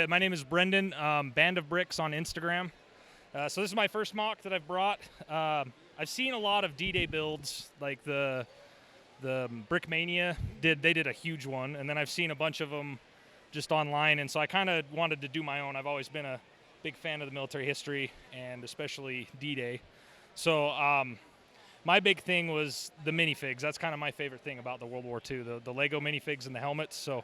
My name is Brendon, Band of Bricks on Instagram. So this is my first mock that I've brought. I've seen a lot of D-Day builds, like the Brickmania they did a huge one, and then I've seen a bunch of them just online, and so I kind of wanted to do my own. I've always been a big fan of the military history, and especially D-Day. So my big thing was the minifigs. That's kind of my favorite thing about the World War II, the Lego minifigs and the helmets. So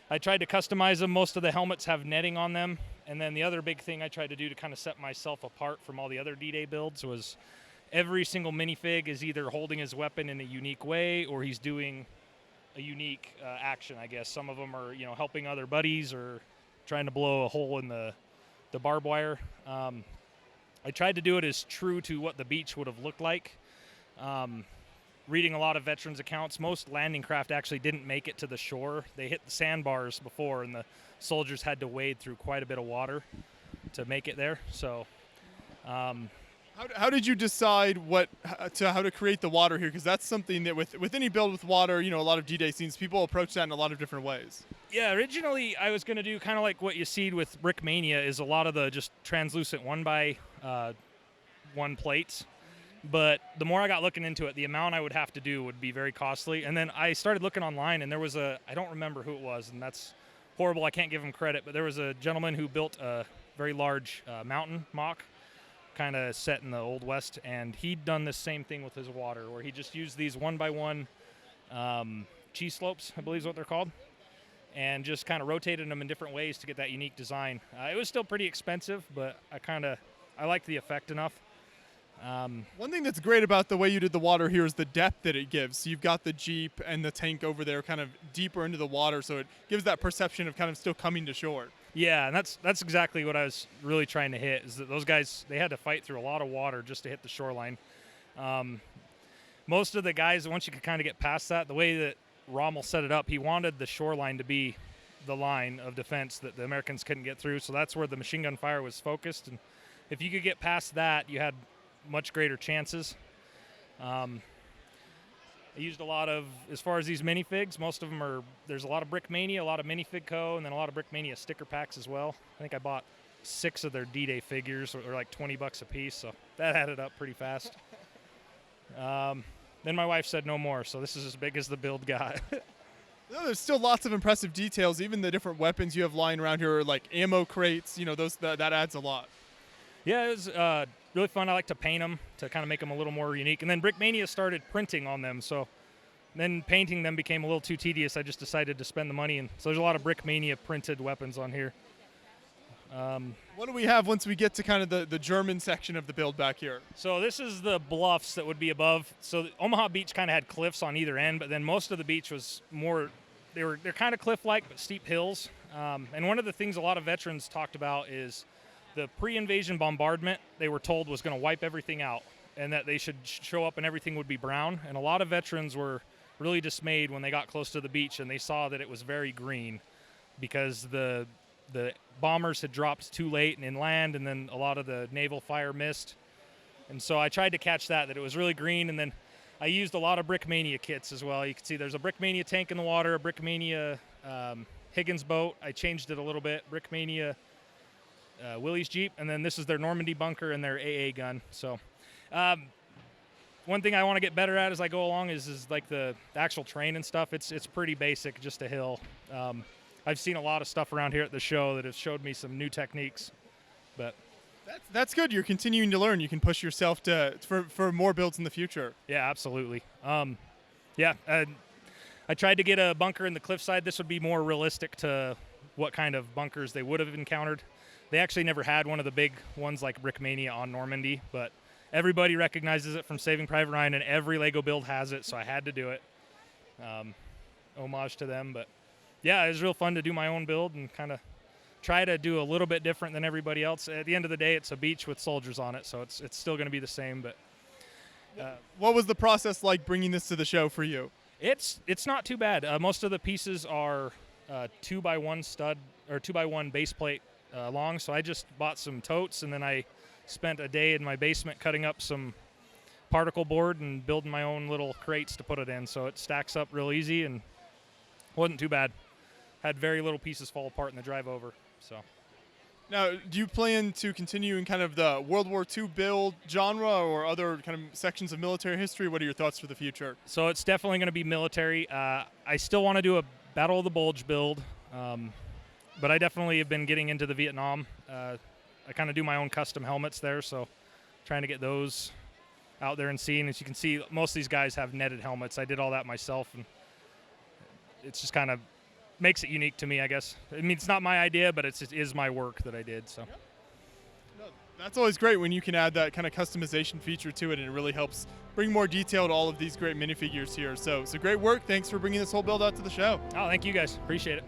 I tried to customize them. Most of the helmets have netting on them. And then the other big thing I tried to do to kind of set myself apart from all the other D-Day builds was every single minifig is either holding his weapon in a unique way or he's doing a unique action, I guess. Some of them are, helping other buddies or trying to blow a hole in the barbed wire. I tried to do it as true to what the beach would have looked like. Reading a lot of veterans accounts, most landing craft actually didn't make it to the shore. They hit the sandbars before, and the soldiers had to wade through quite a bit of water to make it there. So, how did you decide how to create the water here? Because that's something that with any build with water, a lot of D-Day scenes, people approach that in a lot of different ways. Yeah, originally I was going to do kind of like what you see with Brickmania, is a lot of the just translucent 1x1 plates. But the more I got looking into it, the amount I would have to do would be very costly. And then I started looking online, and there was I don't remember who it was, and that's horrible. I can't give him credit, but there was a gentleman who built a very large mountain mock, kind of set in the Old West, and he'd done the same thing with his water, where he just used these 1x1 cheese slopes, I believe is what they're called, and just kind of rotated them in different ways to get that unique design. It was still pretty expensive, but I liked the effect enough. One thing that's great about the way you did the water here is the depth that it gives. So you've got the Jeep and the tank over there kind of deeper into the water, so it gives that perception of kind of still coming to shore. Yeah, and that's exactly what I was really trying to hit, is that those guys, they had to fight through a lot of water just to hit the shoreline. Most of the guys, once you could kind of get past that, the way that Rommel set it up, he wanted the shoreline to be the line of defense that the Americans couldn't get through, so that's where the machine gun fire was focused. And if you could get past that, you had much greater chances. I used a lot of, as far as these minifigs, most of them there's a lot of Brickmania, a lot of Minifig Co., and then a lot of Brickmania sticker packs as well. I think I bought 6 of their D-Day figures, or like $20 a piece, so that added up pretty fast. Then my wife said no more, so this is as big as the build got. No, there's still lots of impressive details. Even the different weapons you have lying around here, like ammo crates, that adds a lot. Yeah, it was really fun. I like to paint them to kind of make them a little more unique. And then Brickmania started printing on them, so then painting them became a little too tedious. I just decided to spend the money, and so there's a lot of Brickmania printed weapons on here. What do we have once we get to kind of the German section of the build back here? So this is the bluffs that would be above. So Omaha Beach kind of had cliffs on either end, but then most of the beach was more, they're kind of cliff-like but steep hills. And one of the things a lot of veterans talked about is the pre-invasion bombardment, they were told, was going to wipe everything out, and that they should show up and everything would be brown. And a lot of veterans were really dismayed when they got close to the beach and they saw that it was very green, because the bombers had dropped too late and inland, and then a lot of the naval fire missed. And so I tried to catch that it was really green. And then I used a lot of Brickmania kits as well. You can see there's a Brickmania tank in the water, a Brickmania Higgins boat. I changed it a little bit. Brickmania Willie's Jeep, and then this is their Normandy bunker and their AA gun. So one thing I want to get better at as I go along is like the actual terrain and stuff. It's pretty basic, just a hill. I've seen a lot of stuff around here at the show that have showed me some new techniques, but that's good. You're continuing to learn. You can push yourself for more builds in the future. Yeah, absolutely. I tried to get a bunker in the cliffside. This would be more realistic to what kind of bunkers they would have encountered. They actually never had one of the big ones like Brickmania on Normandy, but everybody recognizes it from Saving Private Ryan, and every Lego build has it, so I had to do it. Homage to them, but yeah, it was real fun to do my own build and kind of try to do a little bit different than everybody else. At the end of the day, it's a beach with soldiers on it, so it's still going to be the same. But what was the process like bringing this to the show for you? It's not too bad. Most of the pieces are 2x1 stud or 2x1 base plate long, so I just bought some totes, and then I spent a day in my basement cutting up some particle board and building my own little crates to put it in, so it stacks up real easy and wasn't too bad. Had very little pieces fall apart in the drive over. So Now, do you plan to continue in kind of the World War II build genre or other kind of sections of military history? What are your thoughts for the future? So it's definitely going to be military. I still want to do a Battle of the Bulge build, but I definitely have been getting into the Vietnam. I kind of do my own custom helmets there, so trying to get those out there and seeing. As you can see, most of these guys have netted helmets. I did all that myself, and it's just kind of makes it unique to me, I guess. I mean, it's not my idea, but it is my work that I did. So No, that's always great when you can add that kind of customization feature to it, and it really helps bring more detail to all of these great minifigures here. So great work. Thanks for bringing this whole build out to the show. Oh, thank you guys. Appreciate it.